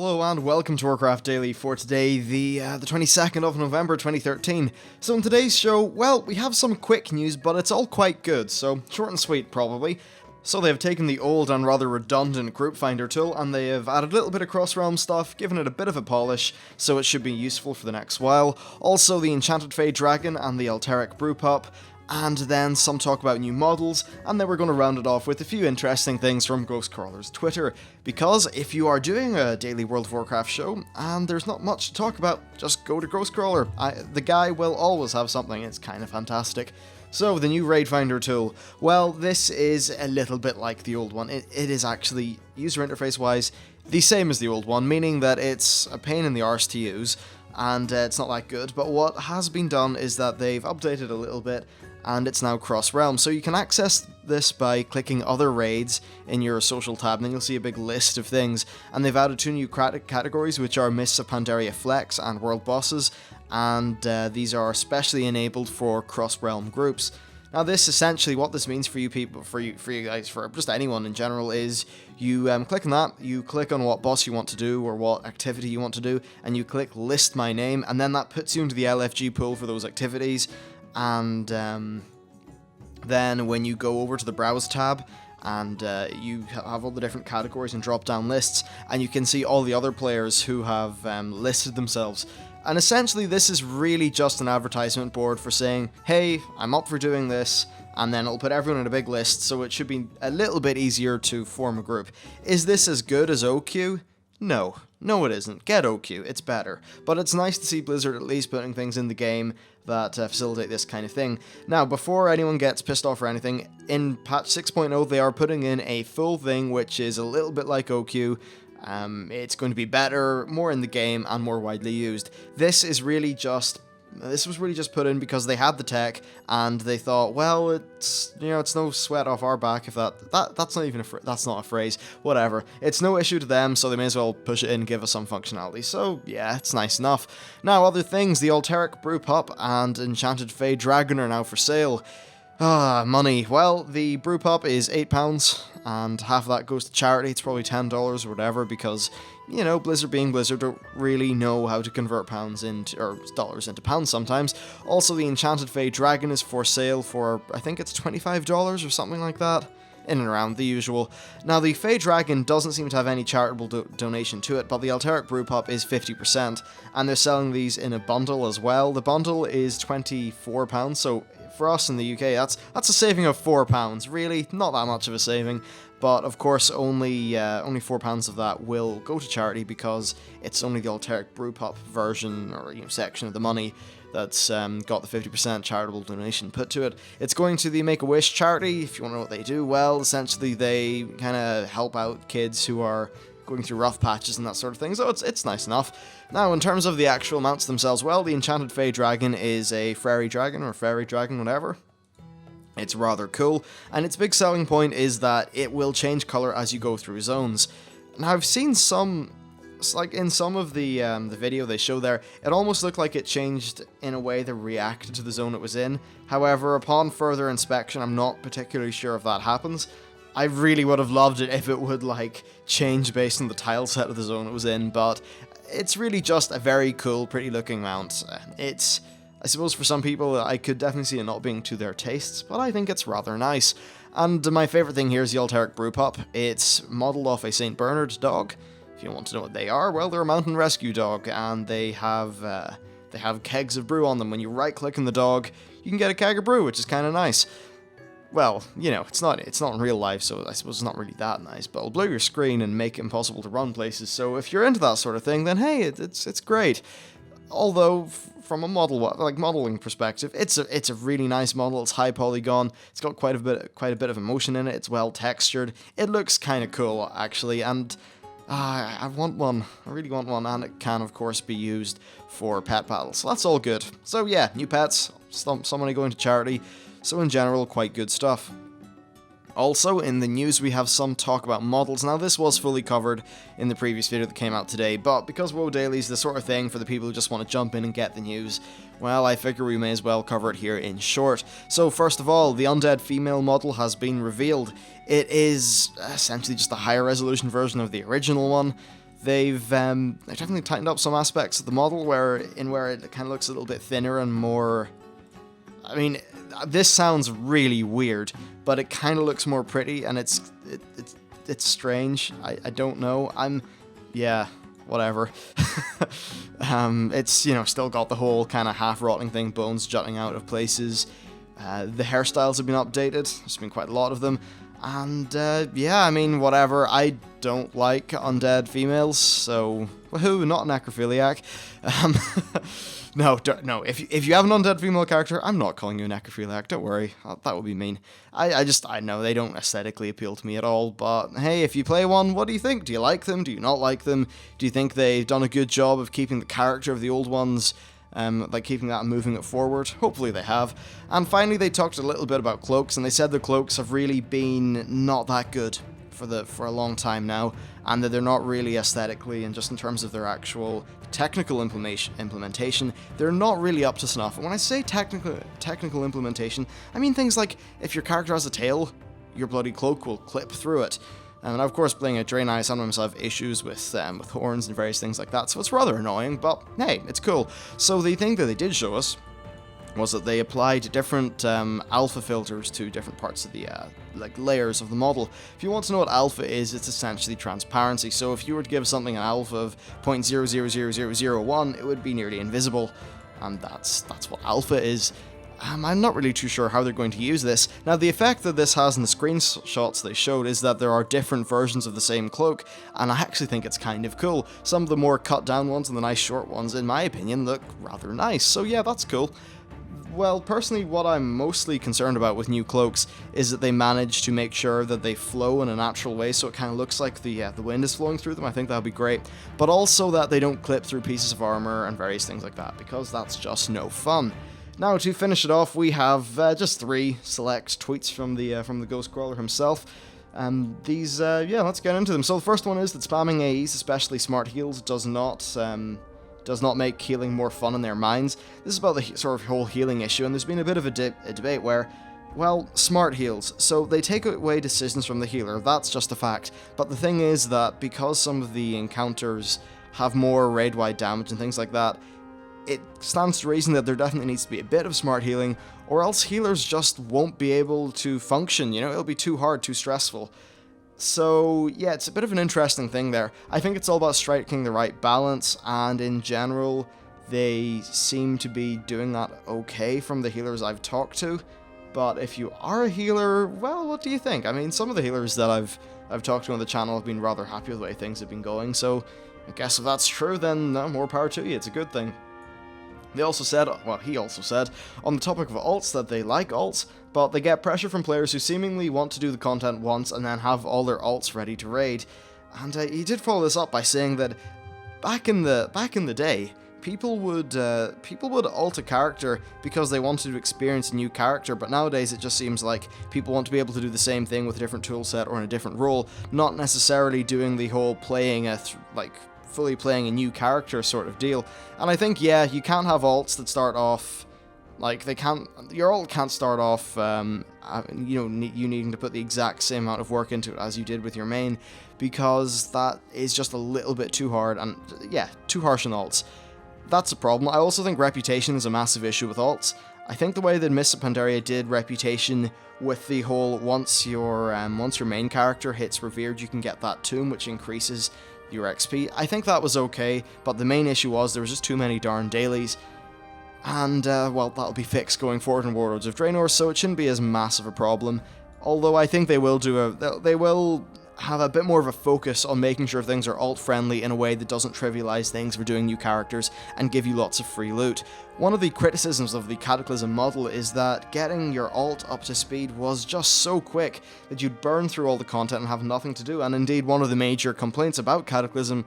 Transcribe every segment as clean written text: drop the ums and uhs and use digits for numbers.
Hello and welcome to Warcraft Daily for today, the 22nd of November 2013. So in today's show, well, we have some quick news, but it's all quite good, so short and sweet probably. So they have taken the old and rather redundant group finder tool and they have added a little bit of cross-realm stuff, given it a bit of a polish, so it should be useful for the next while. Also the Enchanted Fey Dragon and the Alteric Brewpop, and then some talk about new models, and then we're going to round it off with a few interesting things from Ghostcrawler's Twitter, because if you are doing a daily World of Warcraft show, and there's not much to talk about, just go to Ghostcrawler. The guy will always have something, it's kind of fantastic. So, the new Raid Finder tool, well, this is a little bit like the old one. It is actually, user interface-wise, the same as the old one, meaning that it's a pain in the arse to use, and it's not that good, but what has been done is that they've updated a little bit, and it's now cross-realm. So you can access this by clicking other raids in your social tab, and then you'll see a big list of things. And they've added two new categories, which are Mists of Pandaria Flex and World Bosses, and these are specially enabled for cross-realm groups. Now this essentially, what this means for you people, for you guys, for just anyone in general, is you click on that, you click on what boss you want to do or what activity you want to do, and you click list my name, and then that puts you into the LFG pool for those activities. And then when you go over to the Browse tab, and you have all the different categories and drop-down lists, and you can see all the other players who have listed themselves. And essentially this is really just an advertisement board for saying, hey, I'm up for doing this, and then it'll put everyone in a big list, so it should be a little bit easier to form a group. Is this as good as OQ? No. No it isn't. Get OQ, it's better. But it's nice to see Blizzard at least putting things in the game that facilitate this kind of thing. Now, before anyone gets pissed off or anything, in patch 6.0 they are putting in a full thing which is a little bit like OQ. It's going to be better, more in the game, and more widely used. This was really just put in because they had the tech, and they thought, well, it's no sweat off our back if that's not even that's not a phrase, whatever. It's no issue to them, so they may as well push it in and give us some functionality. So yeah, it's nice enough. Now, other things, the Alteric Brewpop and Enchanted Fey Dragon are now for sale. Money. Well, the Brewpop is £8, and half of that goes to charity. It's probably $10 or whatever, because, Blizzard being Blizzard don't really know how to convert dollars into pounds sometimes. Also, the Enchanted Fey Dragon is for sale for, I think it's $25 or something like that. In and around the usual. Now, the Fey Dragon doesn't seem to have any charitable donation to it, but the Alteric Brewpop is 50%, and they're selling these in a bundle as well. The bundle is £24, so for us in the UK, that's a saving of £4. Really, not that much of a saving, but of course, only £4 of that will go to charity because it's only the Alteric Brewpop version or section of the money that's got the 50% charitable donation put to it. It's going to the Make-A-Wish charity. If you want to know what they do, well, essentially they kind of help out kids who are going through rough patches and that sort of thing, so it's nice enough. Now, in terms of the actual mounts themselves, well, the Enchanted Fey Dragon is a fairy dragon, whatever. It's rather cool, and its big selling point is that it will change color as you go through zones. Now, I've seen some, like in some of the video they show there, it almost looked like it changed in a way that reacted to the zone it was in. However, upon further inspection, I'm not particularly sure if that happens. I really would have loved it if it would, change based on the tile set of the zone it was in, but it's really just a very cool, pretty looking mount. I suppose for some people, I could definitely see it not being to their tastes, but I think it's rather nice. And my favourite thing here is the Alteric Brewpop. It's modelled off a St. Bernard dog. If you want to know what they are, well, they're a mountain rescue dog, and they have kegs of brew on them. When you right-click on the dog, you can get a keg of brew, which is kind of nice. Well, it's not in real life, so I suppose it's not really that nice, but it'll blow your screen and make it impossible to run places, so if you're into that sort of thing, then hey, it's great. Although, from a modelling perspective, it's a really nice model. It's high polygon. It's got quite a bit of emotion in it. It's well textured. It looks kind of cool, actually, and I want one. I really want one, and it can, of course, be used for pet battles. So that's all good. So yeah, new pets, some money going to charity. So in general, quite good stuff. Also, in the news, we have some talk about models. Now, this was fully covered in the previous video that came out today, but because WoW Daily is the sort of thing for the people who just want to jump in and get the news, well, I figure we may as well cover it here in short. So, first of all, the Undead female model has been revealed. It is essentially just a higher resolution version of the original one. they've definitely tightened up some aspects of the model where it kind of looks a little bit thinner and more... I mean, this sounds really weird, but it kind of looks more pretty, and it's strange. I don't know. Yeah, whatever. It's, still got the whole kind of half-rotting thing, bones jutting out of places. The hairstyles have been updated. There's been quite a lot of them. And, yeah, I mean, whatever. I don't like undead females, so... Woohoo, not a necrophiliac. No, if you have an undead female character, I'm not calling you a necrophiliac, don't worry. That would be mean. I know they don't aesthetically appeal to me at all, but hey, if you play one, what do you think? Do you like them? Do you not like them? Do you think they've done a good job of keeping the character of the old ones, keeping that and moving it forward? Hopefully they have. And finally, they talked a little bit about cloaks, and they said the cloaks have really been not that good for a long time now, and that they're not really aesthetically and just in terms of their actual technical implementation, they're not really up to snuff. And when I say technical implementation, I mean things like if your character has a tail, your bloody cloak will clip through it. And of course, playing a Draenei, I sometimes have issues with horns and various things like that, so it's rather annoying, but hey, it's cool. So the thing that they did show us was that they applied different alpha filters to different parts of the layers of the model. If you want to know what alpha is, it's essentially transparency. So if you were to give something an alpha of 0.000001, it would be nearly invisible, and that's what alpha is. I'm not really too sure how they're going to use this. Now, the effect that this has in the screenshots they showed is that there are different versions of the same cloak, and I actually think it's kind of cool. Some of the more cut down ones and the nice short ones, in my opinion, look rather nice, so yeah, that's cool. Well, personally, what I'm mostly concerned about with new cloaks is that they manage to make sure that they flow in a natural way, so it kind of looks like the wind is flowing through them. I think that would be great. But also that they don't clip through pieces of armor and various things like that, because that's just no fun. Now, to finish it off, we have just 3 select tweets from the Ghost Crawler himself. These, let's get into them. So the first one is that spamming AEs, especially smart heals, does not make healing more fun in their minds. This is about the sort of whole healing issue, and there's been a bit of a debate where, well, smart heals, so they take away decisions from the healer, that's just a fact. But the thing is that because some of the encounters have more raid-wide damage and things like that, it stands to reason that there definitely needs to be a bit of smart healing, or else healers just won't be able to function, it'll be too hard, too stressful. So, yeah, it's a bit of an interesting thing there. I think it's all about striking the right balance, and in general, they seem to be doing that okay from the healers I've talked to. But if you are a healer, well, what do you think? I mean, some of the healers that I've talked to on the channel have been rather happy with the way things have been going, so I guess if that's true, then more power to you, it's a good thing. He also said, on the topic of alts, that they like alts, but they get pressure from players who seemingly want to do the content once and then have all their alts ready to raid. And he did follow this up by saying that back in the day, people would alt a character because they wanted to experience a new character, but nowadays it just seems like people want to be able to do the same thing with a different toolset or in a different role, not necessarily doing the whole fully playing a new character sort of deal. And I think, yeah, you can't have alts that start off your ult can't start off you needing to put the exact same amount of work into it as you did with your main, because that is just a little bit too hard and yeah, too harsh on alts. That's a problem. I also think reputation is a massive issue with alts. I think the way that Mists of Pandaria did reputation with the whole once your main character hits revered, you can get that tomb, which increases your XP. I think that was okay, but the main issue was there was just too many darn dailies, and well, that'll be fixed going forward in Warlords of Draenor, so it shouldn't be as massive a problem. Although I think they will have a bit more of a focus on making sure things are alt-friendly in a way that doesn't trivialize things for doing new characters and give you lots of free loot. One of the criticisms of the Cataclysm model is that getting your alt up to speed was just so quick that you'd burn through all the content and have nothing to do, and indeed one of the major complaints about Cataclysm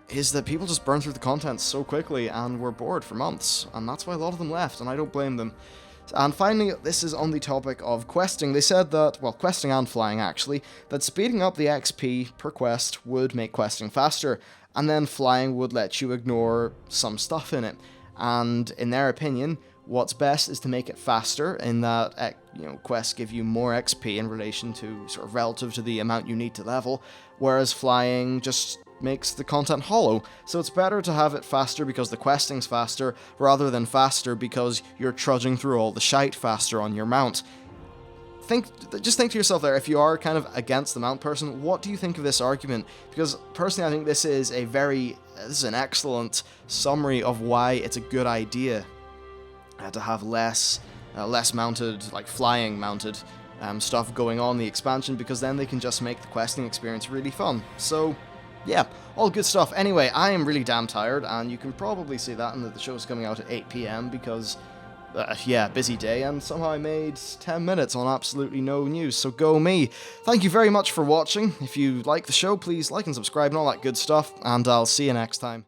is that people just burn through the content so quickly and were bored for months, and that's why a lot of them left, and I don't blame them. And finally, this is on the topic of questing. They said that, well, questing and flying actually, that speeding up the XP per quest would make questing faster, and then flying would let you ignore some stuff in it. And in their opinion, what's best is to make it faster, in that, quests give you more XP in relation to, sort of relative to the amount you need to level, whereas flying just makes the content hollow. So it's better to have it faster because the questing's faster, rather than faster because you're trudging through all the shite faster on your mount. Just think to yourself there, if you are kind of against the mount person, what do you think of this argument? Because personally, I think this is an excellent summary of why it's a good idea to have less mounted, like flying mounted stuff going on in the expansion, because then they can just make the questing experience really fun. So yeah, all good stuff. Anyway, I am really damn tired, and you can probably see that in that the show's coming out at 8 PM because yeah, busy day, and somehow I made 10 minutes on absolutely no news, so go me. Thank you very much for watching. If you like the show, please like and subscribe and all that good stuff, and I'll see you next time.